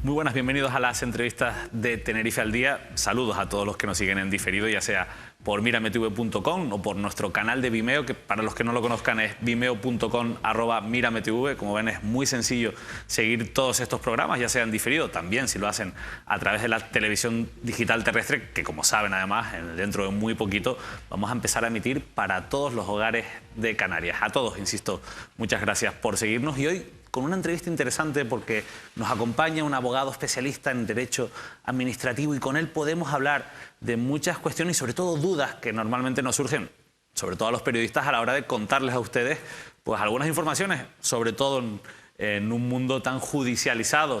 Muy buenas, bienvenidos a las entrevistas de Tenerife al Día. Saludos a todos los que nos siguen en diferido, ya sea por mirametv.com o por nuestro canal de Vimeo, que para los que no lo conozcan es vimeo.com/mirametv. Como ven, es muy sencillo seguir todos estos programas, ya sea en diferido, también si lo hacen a través de la televisión digital terrestre, que como saben además, dentro de muy poquito vamos a empezar a emitir para todos los hogares de Canarias. A todos, insisto, muchas gracias por seguirnos y hoy con una entrevista interesante porque nos acompaña un abogado especialista en Derecho Administrativo y con él podemos hablar de muchas cuestiones y sobre todo dudas que normalmente nos surgen, sobre todo a los periodistas a la hora de contarles a ustedes pues algunas informaciones, sobre todo en un mundo tan judicializado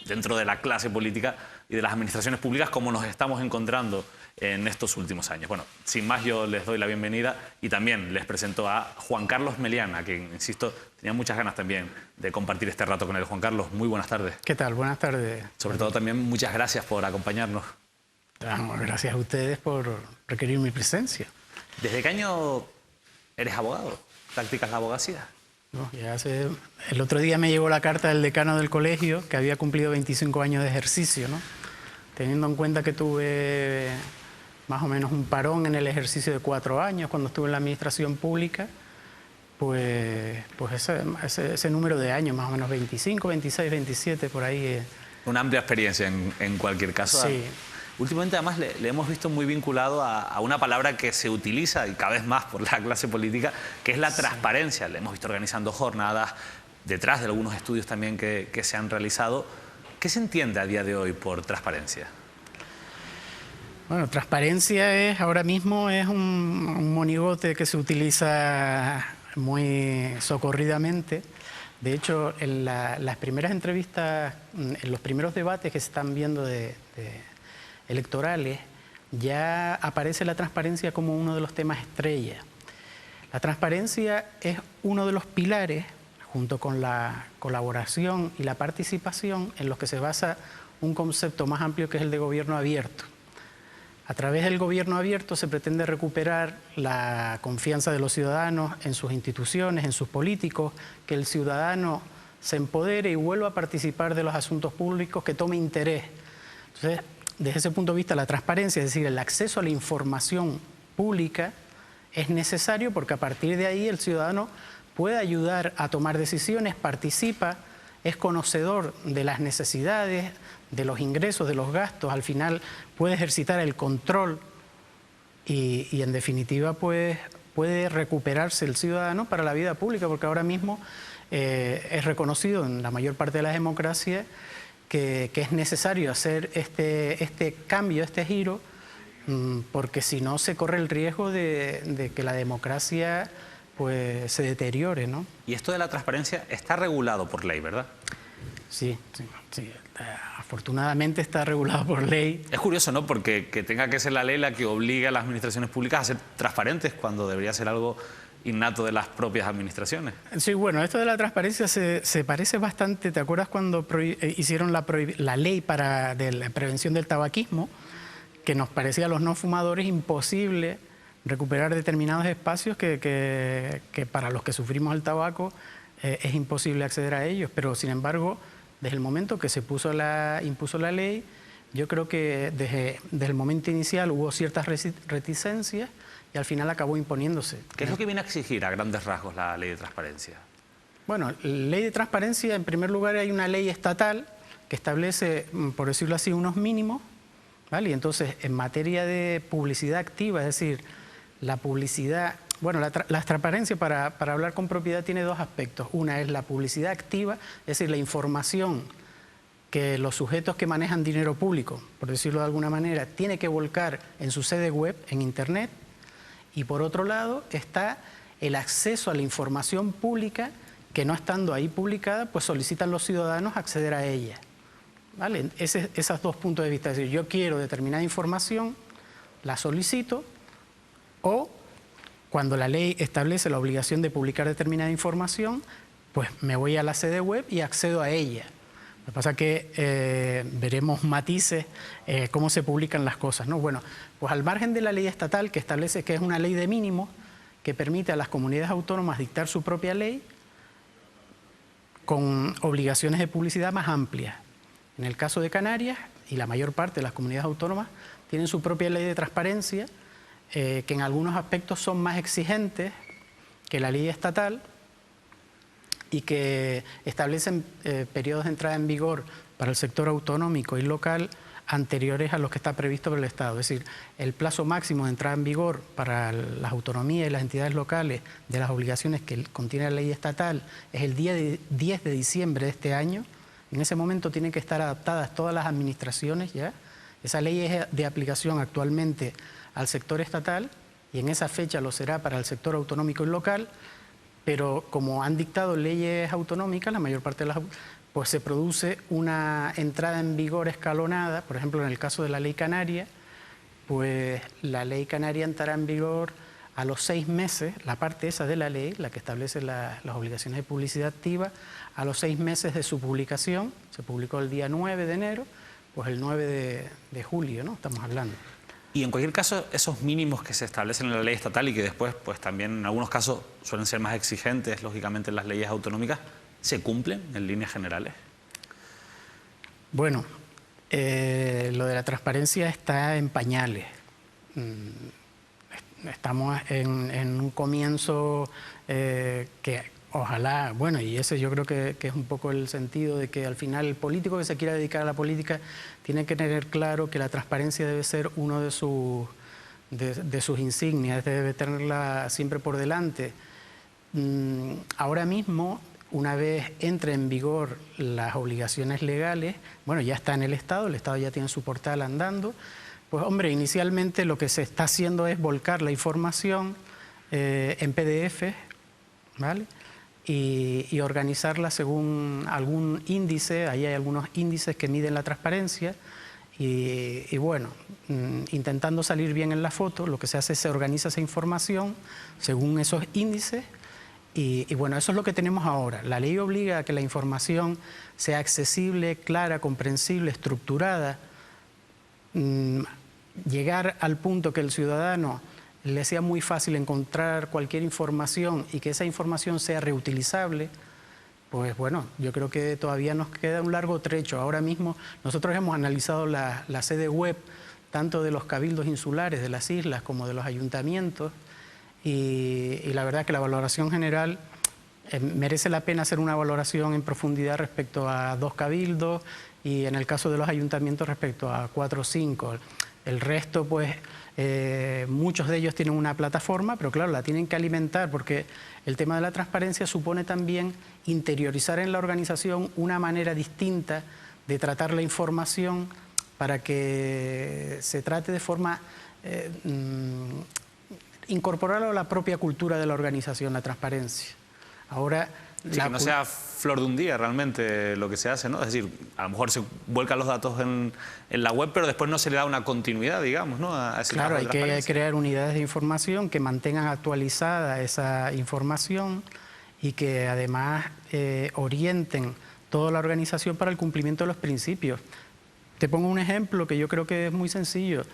dentro de la clase política y de las administraciones públicas como nos estamos encontrando en estos últimos años. Bueno, sin más yo les doy la bienvenida y también les presento a Juan Carlos Melián, a quien, insisto, tenía muchas ganas también de compartir este rato con él. Juan Carlos, muy buenas tardes. ¿Qué tal? Buenas tardes. Sobre todo también muchas gracias por acompañarnos. Gracias a ustedes por requerir mi presencia. ¿Desde qué año eres abogado? ¿Practicas la abogacía? No, el otro día me llegó la carta del decano del colegio que había cumplido 25 años de ejercicio, ¿no? Teniendo en cuenta que tuve más o menos un parón en el ejercicio de 4 años cuando estuve en la administración pública, pues ese número de años, más o menos 25, 26, 27, por ahí. Una amplia experiencia en cualquier caso. Sí. Últimamente además le hemos visto muy vinculado a una palabra que se utiliza y cada vez más por la clase política, que es la transparencia. Le hemos visto organizando jornadas detrás de algunos estudios también que se han realizado. ¿Qué se entiende a día de hoy por transparencia? Bueno, transparencia ahora mismo es un monigote que se utiliza muy socorridamente. De hecho, en las primeras entrevistas, en los primeros debates que se están viendo electorales, ya aparece la transparencia como uno de los temas estrella. La transparencia es uno de los pilares, junto con la colaboración y la participación, en los que se basa un concepto más amplio que es el de gobierno abierto. A través del gobierno abierto se pretende recuperar la confianza de los ciudadanos en sus instituciones, en sus políticos, que el ciudadano se empodere y vuelva a participar de los asuntos públicos, que tome interés. Entonces, desde ese punto de vista, la transparencia, es decir, el acceso a la información pública, es necesario porque a partir de ahí el ciudadano puede ayudar a tomar decisiones, participa, es conocedor de las necesidades, de los ingresos, de los gastos, al final puede ejercitar el control y en definitiva pues, puede recuperarse el ciudadano para la vida pública, porque ahora mismo es reconocido en la mayor parte de las democracias que es necesario hacer este cambio, este giro, porque si no se corre el riesgo de que la democracia pues, se deteriore, ¿no? Y esto de la transparencia está regulado por ley, ¿verdad? Sí. Afortunadamente está regulado por ley. Es curioso, ¿no? Porque que tenga que ser la ley la que obliga a las administraciones públicas a ser transparentes cuando debería ser algo innato de las propias administraciones. Sí, bueno, esto de la transparencia se parece bastante. ¿Te acuerdas cuando hicieron la ley de la prevención del tabaquismo? Que nos parecía a los no fumadores imposible recuperar determinados espacios que para los que sufrimos el tabaco es imposible acceder a ellos, pero sin embargo, desde el momento que se impuso la ley, yo creo que desde el momento inicial hubo ciertas reticencias y al final acabó imponiéndose. ¿Qué es lo que viene a exigir a grandes rasgos la ley de transparencia? Bueno, la ley de transparencia, en primer lugar, hay una ley estatal que establece, por decirlo así, unos mínimos, ¿vale? Y entonces, en materia de publicidad activa, es decir, la publicidad... Bueno, la transparencia, para hablar con propiedad, tiene dos aspectos. Una es la publicidad activa, es decir, la información que los sujetos que manejan dinero público, por decirlo de alguna manera, tiene que volcar en su sede web, en Internet. Y por otro lado está el acceso a la información pública que, no estando ahí publicada, pues solicitan los ciudadanos acceder a ella. ¿Vale? Esos dos puntos de vista. Es decir, yo quiero determinada información, la solicito, o cuando la ley establece la obligación de publicar determinada información, pues me voy a la sede web y accedo a ella. Lo que pasa es que veremos matices, cómo se publican las cosas, ¿no? Bueno, pues al margen de la ley estatal, que establece que es una ley de mínimos, que permite a las comunidades autónomas dictar su propia ley con obligaciones de publicidad más amplias. En el caso de Canarias, y la mayor parte de las comunidades autónomas, tienen su propia ley de transparencia, que en algunos aspectos son más exigentes que la ley estatal y que establecen periodos de entrada en vigor para el sector autonómico y local anteriores a los que está previsto por el Estado. Es decir, el plazo máximo de entrada en vigor para las autonomías y las entidades locales de las obligaciones que contiene la ley estatal es el día 10 de diciembre de este año. En ese momento tienen que estar adaptadas todas las administraciones ya. Esa ley es de aplicación actualmente al sector estatal y en esa fecha lo será para el sector autonómico y local, pero como han dictado leyes autonómicas, la mayor parte de las, pues se produce una entrada en vigor escalonada. Por ejemplo, en el caso de la ley canaria, pues la ley canaria entrará en vigor a los 6 meses, la parte esa de la ley, la que establece las obligaciones de publicidad activa, a los 6 meses de su publicación. Se publicó el día 9 de enero, pues el 9 de julio, ¿no? Estamos hablando. Y en cualquier caso, esos mínimos que se establecen en la ley estatal y que después, pues también en algunos casos suelen ser más exigentes, lógicamente, en las leyes autonómicas, ¿se cumplen en líneas generales? Bueno, lo de la transparencia está en pañales. Estamos en un comienzo que ojalá, bueno, y ese yo creo que es un poco el sentido de que al final el político que se quiera dedicar a la política tiene que tener claro que la transparencia debe ser uno de sus insignias, debe tenerla siempre por delante. Ahora mismo, una vez entre en vigor las obligaciones legales, bueno, ya está en el Estado ya tiene su portal andando, pues hombre, inicialmente lo que se está haciendo es volcar la información en PDF, ¿vale? Y organizarla según algún índice. Ahí hay algunos índices que miden la transparencia y bueno, intentando salir bien en la foto, lo que se hace es se organiza esa información según esos índices y bueno, eso es lo que tenemos ahora. La ley obliga a que la información sea accesible, clara, comprensible, estructurada, llegar al punto que el ciudadano le sea muy fácil encontrar cualquier información y que esa información sea reutilizable, pues bueno, yo creo que todavía nos queda un largo trecho. Ahora mismo nosotros hemos analizado la sede web tanto de los cabildos insulares de las islas como de los ayuntamientos y la verdad que la valoración general merece la pena hacer una valoración en profundidad respecto a 2 cabildos y en el caso de los ayuntamientos respecto a 4 o 5. El resto, pues, muchos de ellos tienen una plataforma, pero claro, la tienen que alimentar porque el tema de la transparencia supone también interiorizar en la organización una manera distinta de tratar la información para que se trate de forma incorporarlo a la propia cultura de la organización, la transparencia. Ahora, sí, que no sea flor de un día realmente lo que se hace, ¿no? Es decir, a lo mejor se vuelcan los datos en la web, pero después no se le da una continuidad, digamos, ¿no? A ese claro, trabajo de hay que crear unidades de información que mantengan actualizada esa información y que además orienten toda la organización para el cumplimiento de los principios. Te pongo un ejemplo que yo creo que es muy sencillo.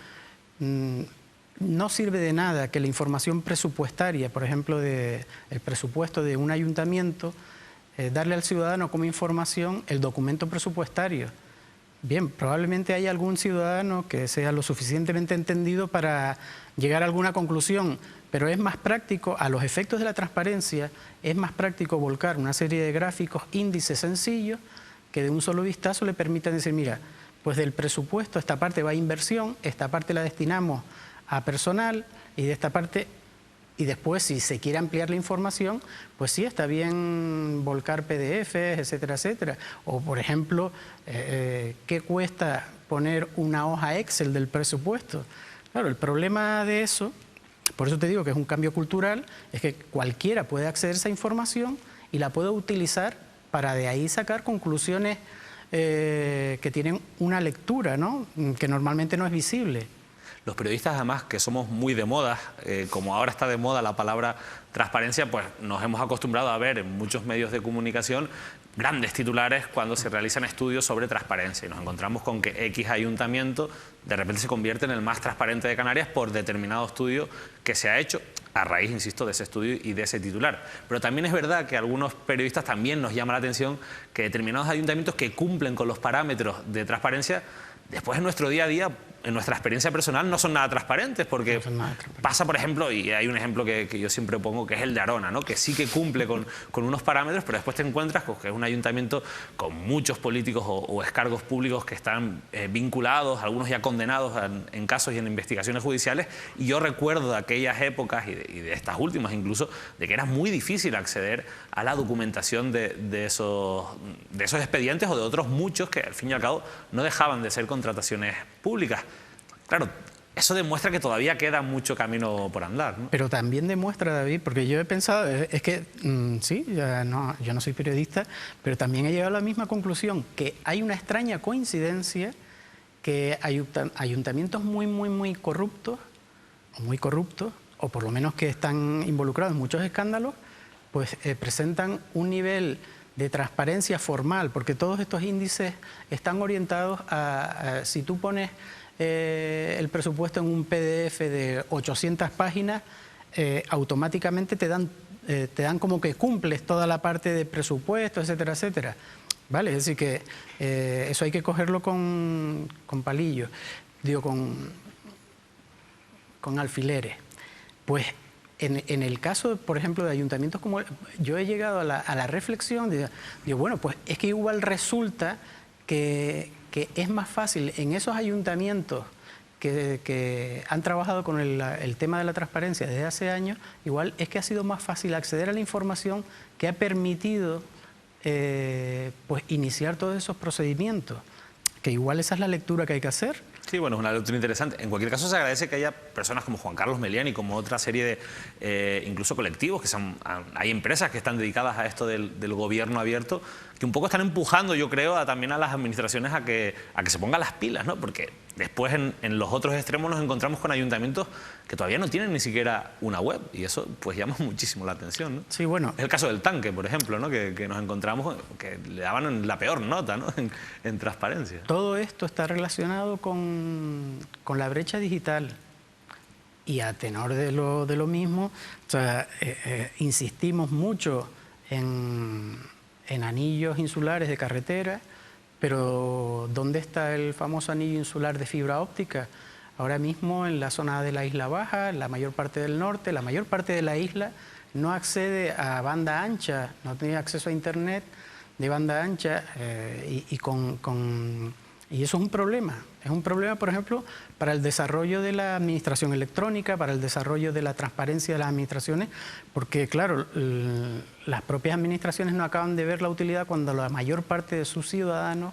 No sirve de nada que la información presupuestaria, por ejemplo, el presupuesto de un ayuntamiento, darle al ciudadano como información el documento presupuestario. Bien, probablemente haya algún ciudadano que sea lo suficientemente entendido para llegar a alguna conclusión, pero es más práctico, a los efectos de la transparencia, es más práctico volcar una serie de gráficos, índices sencillos, que de un solo vistazo le permitan decir, mira, pues del presupuesto esta parte va a inversión, esta parte la destinamos a personal y de esta parte, y después si se quiere ampliar la información, pues sí, está bien volcar PDFs, etcétera, etcétera. O por ejemplo, ¿qué cuesta poner una hoja Excel del presupuesto? Claro, el problema de eso, por eso te digo que es un cambio cultural, es que cualquiera puede acceder a esa información y la puede utilizar para de ahí sacar conclusiones que tienen una lectura, ¿no? Que normalmente no es visible. Los periodistas, además, que somos muy de moda, como ahora está de moda la palabra transparencia, pues nos hemos acostumbrado a ver en muchos medios de comunicación grandes titulares cuando se realizan estudios sobre transparencia y nos encontramos con que X ayuntamiento de repente se convierte en el más transparente de Canarias por determinado estudio que se ha hecho. a raíz, insisto, de ese estudio y de ese titular. Pero también es verdad que a algunos periodistas también nos llama la atención que determinados ayuntamientos que cumplen con los parámetros de transparencia, después en nuestro día a día, en nuestra experiencia personal, no son nada transparentes, porque pasa, por ejemplo, y hay un ejemplo que yo siempre pongo, que es el de Arona, ¿no? Que sí que cumple con unos parámetros, pero después te encuentras con que es un ayuntamiento con muchos políticos o excargos públicos que están vinculados, algunos ya condenados en casos y en investigaciones judiciales, y yo recuerdo de aquellas épocas y de estas últimas incluso, de que era muy difícil acceder a la documentación de esos expedientes o de otros muchos que al fin y al cabo no dejaban de ser contrataciones públicas. Claro, eso demuestra que todavía queda mucho camino por andar, ¿no? Pero también demuestra, David, porque yo he pensado, es que sí, yo no soy periodista, pero también he llegado a la misma conclusión, que hay una extraña coincidencia que ayuntamientos muy corruptos, o por lo menos que están involucrados en muchos escándalos, pues presentan un nivel de transparencia formal, porque todos estos índices están orientados a si tú pones el presupuesto en un PDF de 800 páginas, automáticamente te dan como que cumples toda la parte de presupuesto, etcétera, etcétera. ¿Vale? Es decir, que eso hay que cogerlo con palillos, digo, con alfileres. Pues en el caso, por ejemplo, de ayuntamientos como... Yo he llegado a la reflexión, digo, bueno, pues es que igual resulta que es más fácil en esos ayuntamientos que han trabajado con el tema de la transparencia desde hace años, igual es que ha sido más fácil acceder a la información que ha permitido pues iniciar todos esos procedimientos, que igual esa es la lectura que hay que hacer. Sí, bueno, es una lectura interesante. En cualquier caso, se agradece que haya personas como Juan Carlos Melián y como otra serie de incluso colectivos, hay empresas que están dedicadas a esto del gobierno abierto, que un poco están empujando, yo creo, también a las administraciones a que se pongan las pilas, ¿no? Porque después en los otros extremos nos encontramos con ayuntamientos que todavía no tienen ni siquiera una web, y eso pues llama muchísimo la atención, ¿no? Sí, bueno. Es el caso del Tanque, por ejemplo, ¿no? Que nos encontramos, que le daban la peor nota, ¿no? en transparencia. Todo esto está relacionado con la brecha digital. Y a tenor de lo mismo, o sea, insistimos mucho en anillos insulares de carretera, pero ¿dónde está el famoso anillo insular de fibra óptica? Ahora mismo en la zona de la Isla Baja, la mayor parte del norte, la mayor parte de la isla no accede a banda ancha, no tiene acceso a internet de banda ancha y eso es un problema. Es un problema, por ejemplo, para el desarrollo de la administración electrónica, para el desarrollo de la transparencia de las administraciones, porque, claro, las propias administraciones no acaban de ver la utilidad cuando la mayor parte de sus ciudadanos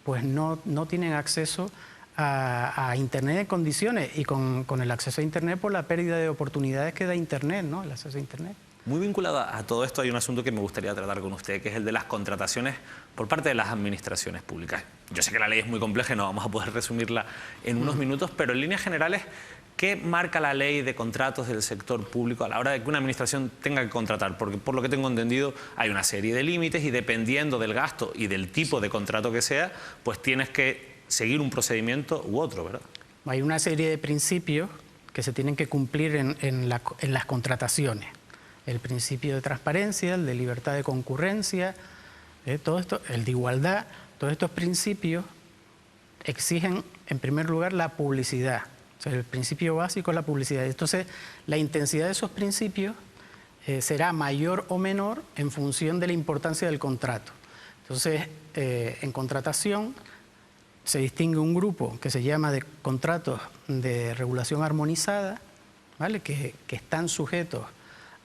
pues no tienen acceso a Internet en condiciones, y con el acceso a Internet por la pérdida de oportunidades que da Internet, ¿no? El acceso a Internet. Muy vinculado a todo esto hay un asunto que me gustaría tratar con usted, que es el de las contrataciones por parte de las administraciones públicas. Yo sé que la ley es muy compleja y no vamos a poder resumirla en unos minutos, pero en líneas generales, ¿qué marca la ley de contratos del sector público a la hora de que una administración tenga que contratar? Porque por lo que tengo entendido hay una serie de límites y dependiendo del gasto y del tipo de contrato que sea, pues tienes que seguir un procedimiento u otro, ¿verdad? Hay una serie de principios que se tienen que cumplir en las contrataciones. El principio de transparencia, el de libertad de concurrencia, todo esto, el de igualdad, todos estos principios exigen, en primer lugar, la publicidad. O sea, el principio básico es la publicidad. Entonces, la intensidad de esos principios será mayor o menor en función de la importancia del contrato. Entonces, en contratación se distingue un grupo que se llama de contratos de regulación armonizada, ¿vale? que están sujetos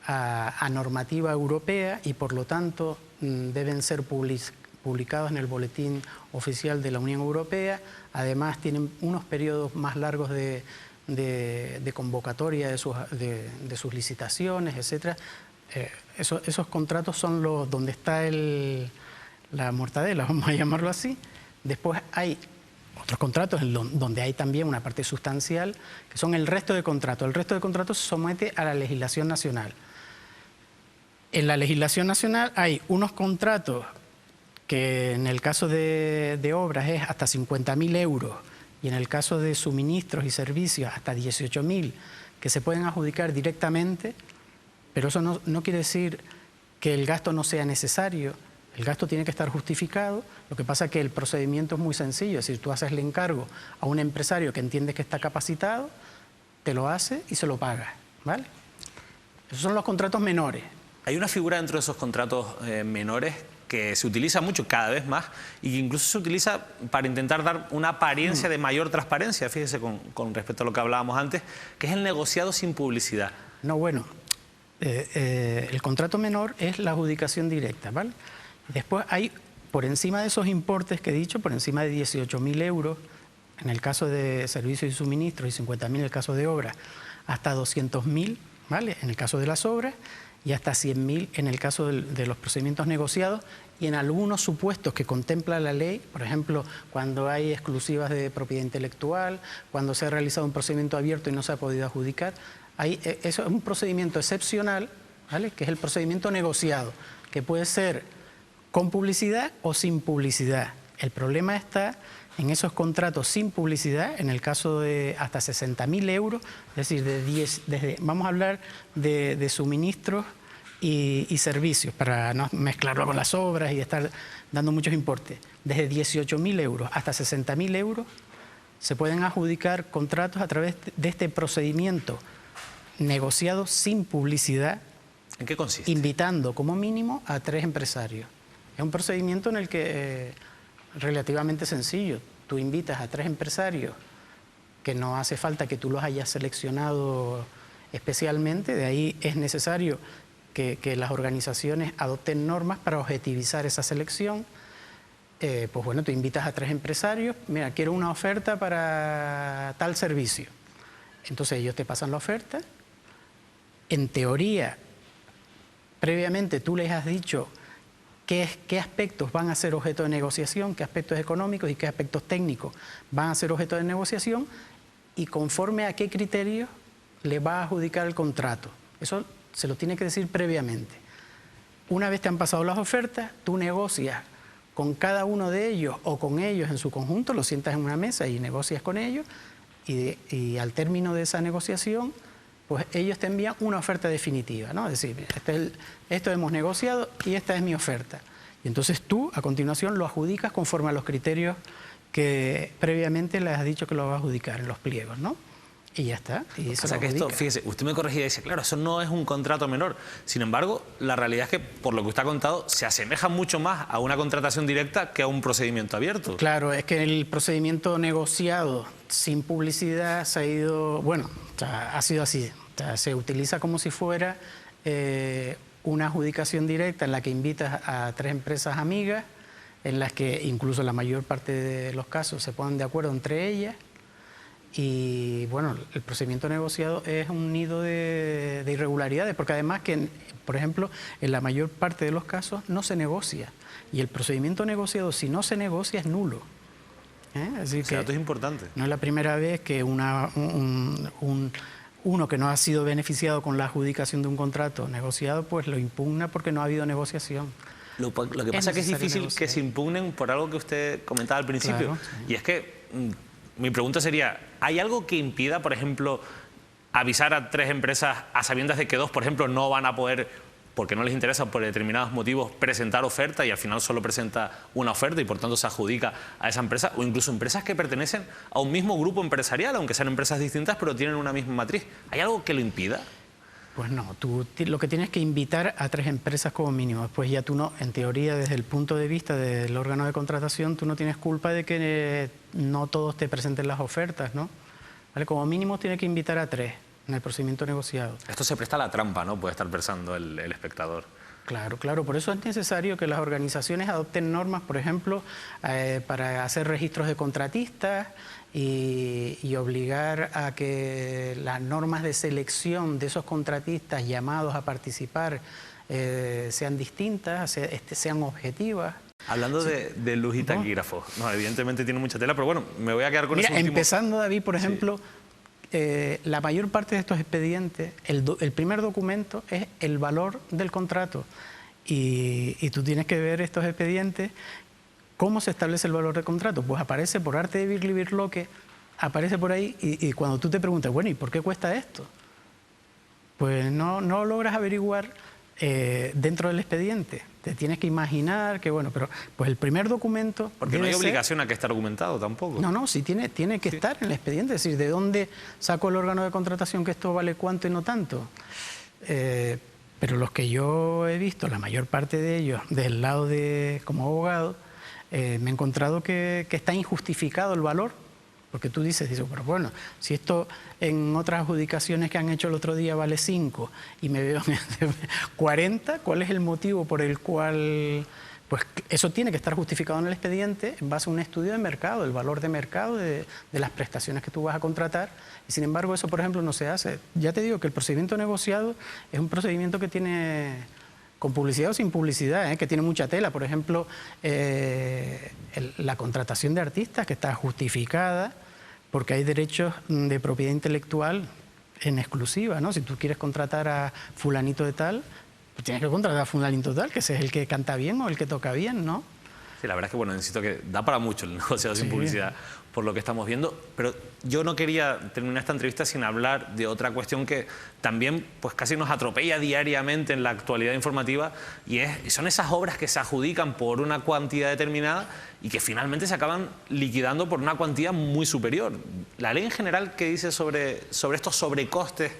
a normativa europea y por lo tanto deben ser publicados en el boletín oficial de la Unión Europea. Además tienen unos periodos más largos de convocatoria de sus licitaciones, etc. Esos contratos son los donde está la mortadela, vamos a llamarlo así. Después hay otros contratos donde hay también una parte sustancial, que son el resto de contratos. El resto de contratos se somete a la legislación nacional. En la legislación nacional hay unos contratos que en el caso de obras es hasta 50.000 euros y en el caso de suministros y servicios hasta 18.000, que se pueden adjudicar directamente, pero eso no quiere decir que el gasto no sea necesario. El gasto tiene que estar justificado. Lo que pasa es que el procedimiento es muy sencillo. Es decir, tú haces el encargo a un empresario que entiendes que está capacitado, te lo hace y se lo paga, ¿vale? Esos son los contratos menores. Hay una figura dentro de esos contratos menores que se utiliza mucho cada vez más y que incluso se utiliza para intentar dar una apariencia de mayor transparencia, fíjese, con respecto a lo que hablábamos antes, que es el negociado sin publicidad. No, bueno, el contrato menor es la adjudicación directa, ¿vale? Después hay, por encima de esos importes que he dicho, por encima de 18.000 euros, en el caso de servicios y suministros, y 50.000 en el caso de obras, hasta 200.000, ¿vale?, en el caso de las obras, y hasta 100.000 en el caso de los procedimientos negociados, y en algunos supuestos que contempla la ley, por ejemplo, cuando hay exclusivas de propiedad intelectual, cuando se ha realizado un procedimiento abierto y no se ha podido adjudicar, eso es un procedimiento excepcional, ¿vale?, que es el procedimiento negociado, que puede ser con publicidad o sin publicidad. El problema está en esos contratos sin publicidad, en el caso de hasta 60.000 euros, es decir, vamos a hablar de suministros y servicios, para no mezclarlo con las obras y estar dando muchos importes. Desde 18.000 euros hasta 60.000 euros se pueden adjudicar contratos a través de este procedimiento negociado sin publicidad. ¿En qué consiste? Invitando como mínimo a 3 empresarios. Es un procedimiento en el que relativamente sencillo. Tú invitas a 3 empresarios que no hace falta que tú los hayas seleccionado especialmente, de ahí es necesario que las organizaciones adopten normas para objetivizar esa selección. Pues bueno, tú invitas a 3 empresarios, mira, quiero una oferta para tal servicio. Entonces ellos te pasan la oferta. En teoría, previamente tú les has dicho qué aspectos van a ser objeto de negociación, qué aspectos económicos y qué aspectos técnicos van a ser objeto de negociación y conforme a qué criterios le va a adjudicar el contrato. Eso se lo tiene que decir previamente. Una vez te han pasado las ofertas, tú negocias con cada uno de ellos o con ellos en su conjunto, los sientas en una mesa y negocias con ellos y al término de esa negociación, pues ellos te envían una oferta definitiva, ¿no? Es decir, esto hemos negociado y esta es mi oferta. Y entonces tú, a continuación, lo adjudicas conforme a los criterios que previamente les has dicho que lo vas a adjudicar en los pliegos, ¿no? Y ya está. Y eso o sea que esto, fíjese, usted me corregía y dice, claro, eso no es un contrato menor. Sin embargo, la realidad es que, por lo que usted ha contado, se asemeja mucho más a una contratación directa que a un procedimiento abierto. Claro, es que el procedimiento negociado sin publicidad se ha ido, bueno, o sea, ha sido así. O sea, se utiliza como si fuera una adjudicación directa en la que invitas a 3 empresas amigas, en las que incluso la mayor parte de los casos se ponen de acuerdo entre ellas. Y bueno, el procedimiento negociado es un nido de irregularidades, porque además que, por ejemplo, en la mayor parte de los casos no se negocia. Y el procedimiento negociado, si no se negocia, es nulo. Así Ese dato es importante. No es la primera vez que uno que no ha sido beneficiado con la adjudicación de un contrato negociado, pues lo impugna porque no ha habido negociación. Lo que pasa es que es difícil que se impugnen por algo que usted comentaba al principio. Claro, sí. Y es que mi pregunta sería, ¿hay algo que impida, por ejemplo, avisar a 3 empresas a sabiendas de que 2, por ejemplo, no van a poder, porque no les interesa por determinados motivos, presentar oferta y al final solo presenta una oferta y por tanto se adjudica a esa empresa? O incluso empresas que pertenecen a un mismo grupo empresarial, aunque sean empresas distintas, pero tienen una misma matriz. ¿Hay algo que lo impida? Pues no, tú lo que tienes que invitar a 3 empresas como mínimo. Después ya tú no, en teoría, desde el punto de vista del órgano de contratación, tú no tienes culpa de que no todos te presenten las ofertas, ¿no? ¿Vale? Como mínimo tienes que invitar a 3 en el procedimiento negociado. Esto se presta a la trampa, ¿no? Puede estar pensando el espectador. Claro, claro. Por eso es necesario que las organizaciones adopten normas, por ejemplo, para hacer registros de contratistas y obligar a que las normas de selección de esos contratistas llamados a participar sean distintas, sean objetivas. Hablando de luz y taquígrafos, no, evidentemente tiene mucha tela, pero bueno, me voy a quedar con eso último. Empezando, David, por ejemplo, la mayor parte de estos expedientes, el primer documento es el valor del contrato y tú tienes que ver estos expedientes. ¿Cómo se establece el valor del contrato? Pues aparece por arte de Birli Birloque, aparece por ahí y cuando tú te preguntas, bueno, ¿y por qué cuesta esto? Pues no logras averiguar dentro del expediente. Te tienes que imaginar que, bueno, pero pues el primer documento... Porque no hay obligación a que esté argumentado tampoco. No, sí tiene que estar en el expediente. Es decir, ¿de dónde sacó el órgano de contratación que esto vale cuánto y no tanto? Pero los que yo he visto, la mayor parte de ellos, del lado de como abogado, me he encontrado que está injustificado el valor. Porque tú dices, pero bueno, si esto en otras adjudicaciones que han hecho el otro día vale 5 y me veo en 40, ¿cuál es el motivo por el cual...? Pues eso tiene que estar justificado en el expediente en base a un estudio de mercado, el valor de mercado de las prestaciones que tú vas a contratar. Y sin embargo, eso, por ejemplo, no se hace. Ya te digo que el procedimiento negociado es un procedimiento que tiene... con publicidad o sin publicidad, que tiene mucha tela. Por ejemplo, la contratación de artistas que está justificada porque hay derechos de propiedad intelectual en exclusiva, ¿no? Si tú quieres contratar a fulanito de tal, pues tienes que contratar a fulanito de tal, que ese es el que canta bien o el que toca bien, ¿no? Sí, la verdad es que, bueno, necesito que da para mucho el negociado sin publicidad, por lo que estamos viendo, pero yo no quería terminar esta entrevista sin hablar de otra cuestión que también pues casi nos atropella diariamente en la actualidad informativa, y son esas obras que se adjudican por una cuantía determinada y que finalmente se acaban liquidando por una cuantía muy superior. ¿La ley en general qué dice sobre estos sobrecostes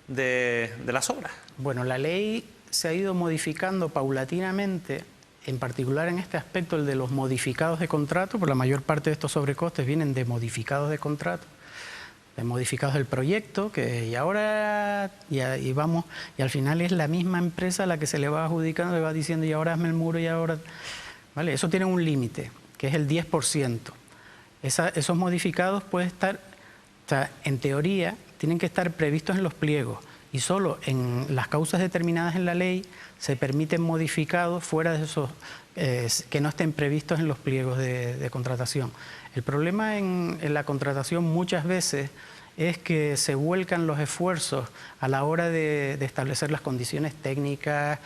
de las obras? Bueno, la ley se ha ido modificando paulatinamente, en particular en este aspecto, el de los modificados de contrato, porque la mayor parte de estos sobrecostes vienen de modificados de contrato, de modificados del proyecto, y ahora, y al final es la misma empresa la que se le va adjudicando, le va diciendo, y ahora hazme el muro, y ahora... ¿Vale? Eso tiene un límite, que es el 10%. Esos modificados pueden estar, o sea, en teoría, tienen que estar previstos en los pliegos, y solo en las causas determinadas en la ley se permiten modificados fuera de esos que no estén previstos en los pliegos de contratación. El problema en la contratación muchas veces es que se vuelcan los esfuerzos a la hora de establecer las condiciones técnicas,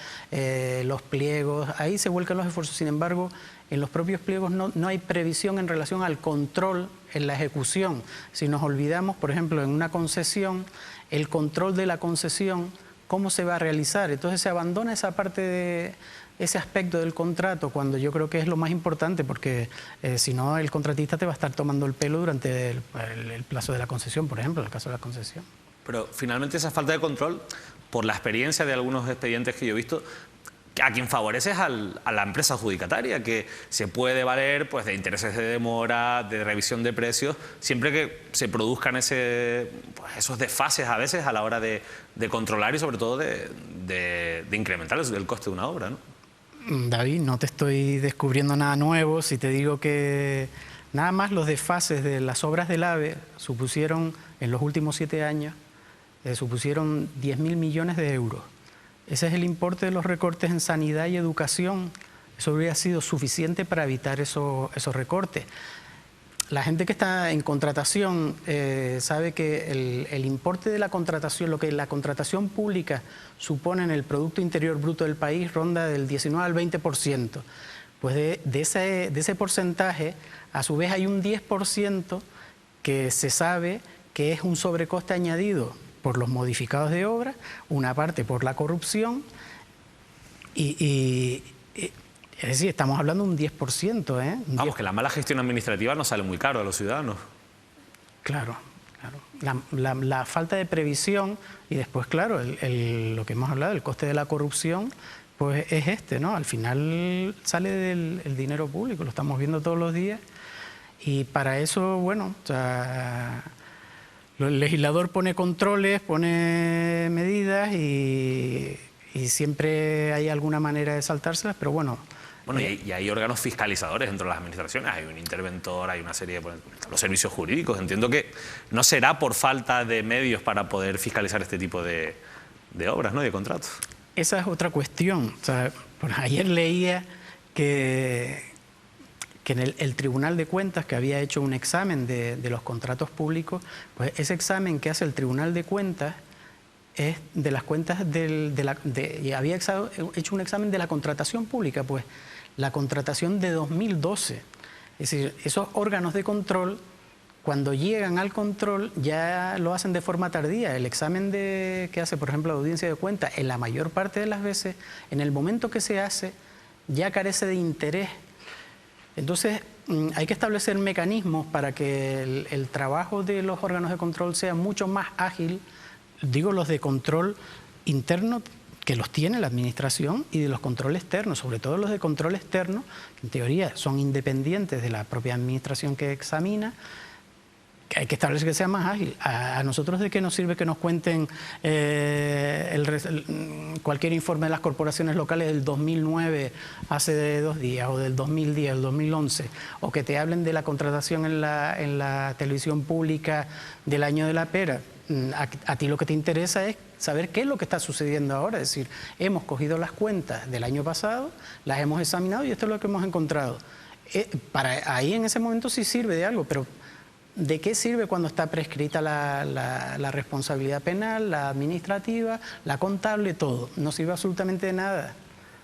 los pliegos, ahí se vuelcan los esfuerzos. Sin embargo, en los propios pliegos no hay previsión en relación al control en la ejecución. Si nos olvidamos, por ejemplo, en una concesión, el control de la concesión, ¿cómo se va a realizar? Entonces se abandona esa parte de ese aspecto del contrato, cuando yo creo que es lo más importante, porque si no, el contratista te va a estar tomando el pelo durante el plazo de la concesión, por ejemplo, en el caso de la concesión. Pero finalmente esa falta de control, por la experiencia de algunos expedientes que yo he visto, a quien favorece es a la empresa adjudicataria, que se puede valer pues, de intereses de demora, de revisión de precios, siempre que se produzcan esos desfases a veces a la hora de controlar y sobre todo de incrementar el coste de una obra, ¿no? David, no te estoy descubriendo nada nuevo si te digo que nada más los desfases de las obras del AVE supusieron, en los últimos 7 años, supusieron 10.000 millones de euros. Ese es el importe de los recortes en sanidad y educación. Eso habría sido suficiente para evitar esos recortes. La gente que está en contratación sabe que el importe de la contratación, lo que la contratación pública supone en el Producto Interior Bruto del país, ronda del 19 al 20%. Pues de ese porcentaje, a su vez hay un 10% que se sabe que es un sobrecoste añadido por los modificados de obra, una parte por la corrupción, es decir, estamos hablando de un 10%, ¿eh? Vamos, que la mala gestión administrativa nos sale muy caro a los ciudadanos. Claro, claro. La falta de previsión y después, claro, lo que hemos hablado, el coste de la corrupción, pues es ¿no? Al final sale del dinero público, lo estamos viendo todos los días, y para eso, bueno, o sea, el legislador pone controles, pone medidas y siempre hay alguna manera de saltárselas, pero bueno... Bueno, y hay órganos fiscalizadores dentro de las administraciones, hay un interventor, hay una serie de... los servicios jurídicos, entiendo que no será por falta de medios para poder fiscalizar este tipo de obras, ¿no? Y de contratos. Esa es otra cuestión. O sea, ayer leía que en el Tribunal de Cuentas, que había hecho un examen de los contratos públicos, pues ese examen que hace el Tribunal de Cuentas es de las cuentas y había hecho un examen de la contratación pública, pues la contratación de 2012. Es decir, esos órganos de control cuando llegan al control ya lo hacen de forma tardía. El examen que hace, por ejemplo, la audiencia de cuentas, en la mayor parte de las veces, en el momento que se hace, ya carece de interés. Entonces, hay que establecer mecanismos para que el trabajo de los órganos de control sea mucho más ágil, digo los de control interno, que los tiene la administración, y de los controles externos, sobre todo los de control externo, que en teoría son independientes de la propia administración que examina, que hay que establecer que sea más ágil. ¿A nosotros de qué nos sirve que nos cuenten cualquier informe de las corporaciones locales del 2009, hace 2 días, o del 2010, del 2011, o que te hablen de la contratación en la televisión pública del año de la pera? A ti lo que te interesa es saber qué es lo que está sucediendo ahora. Es decir, hemos cogido las cuentas del año pasado, las hemos examinado y esto es lo que hemos encontrado. Ahí en ese momento sí sirve de algo, pero ¿de qué sirve cuando está prescrita la responsabilidad penal, la administrativa, la contable, todo? No sirve absolutamente de nada.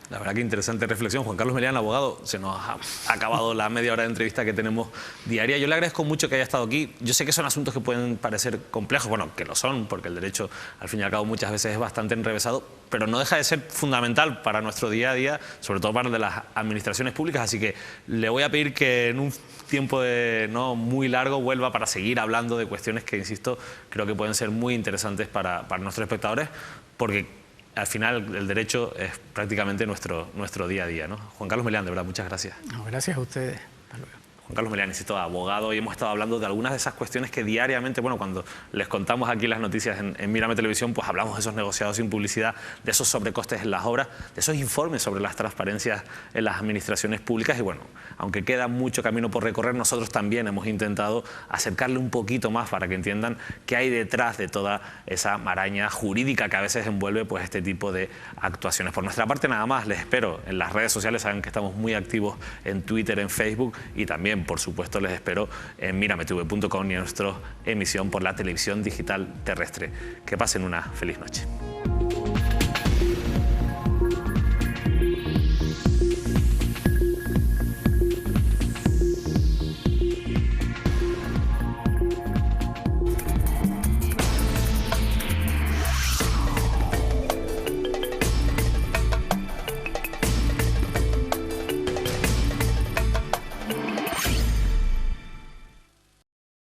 La verdad que interesante reflexión. Juan Carlos Melián, abogado, se nos ha acabado la media hora de entrevista que tenemos diaria. Yo le agradezco mucho que haya estado aquí. Yo sé que son asuntos que pueden parecer complejos, bueno, que lo son, porque el derecho, al fin y al cabo, muchas veces es bastante enrevesado, pero no deja de ser fundamental para nuestro día a día, sobre todo para de las administraciones públicas. Así que le voy a pedir que en un tiempo no muy largo vuelva para seguir hablando de cuestiones que, insisto, creo que pueden ser muy interesantes para nuestros espectadores, porque al final el derecho es prácticamente nuestro día a día, ¿no? Juan Carlos Melián, de verdad, muchas gracias. No, gracias a ustedes. Hasta luego. Juan Carlos Melián, insisto, abogado, y hemos estado hablando de algunas de esas cuestiones que diariamente, bueno, cuando les contamos aquí las noticias en Mírame Televisión, pues hablamos de esos negociados sin publicidad, de esos sobrecostes en las obras, de esos informes sobre las transparencias en las administraciones públicas. Y bueno, aunque queda mucho camino por recorrer, nosotros también hemos intentado acercarle un poquito más para que entiendan qué hay detrás de toda esa maraña jurídica que a veces envuelve pues este tipo de actuaciones. Por nuestra parte, nada más, les espero en las redes sociales. Saben que estamos muy activos en Twitter, en Facebook, y también, por supuesto, les espero en mirametv.com y en nuestra emisión por la televisión digital terrestre. Que pasen una feliz noche.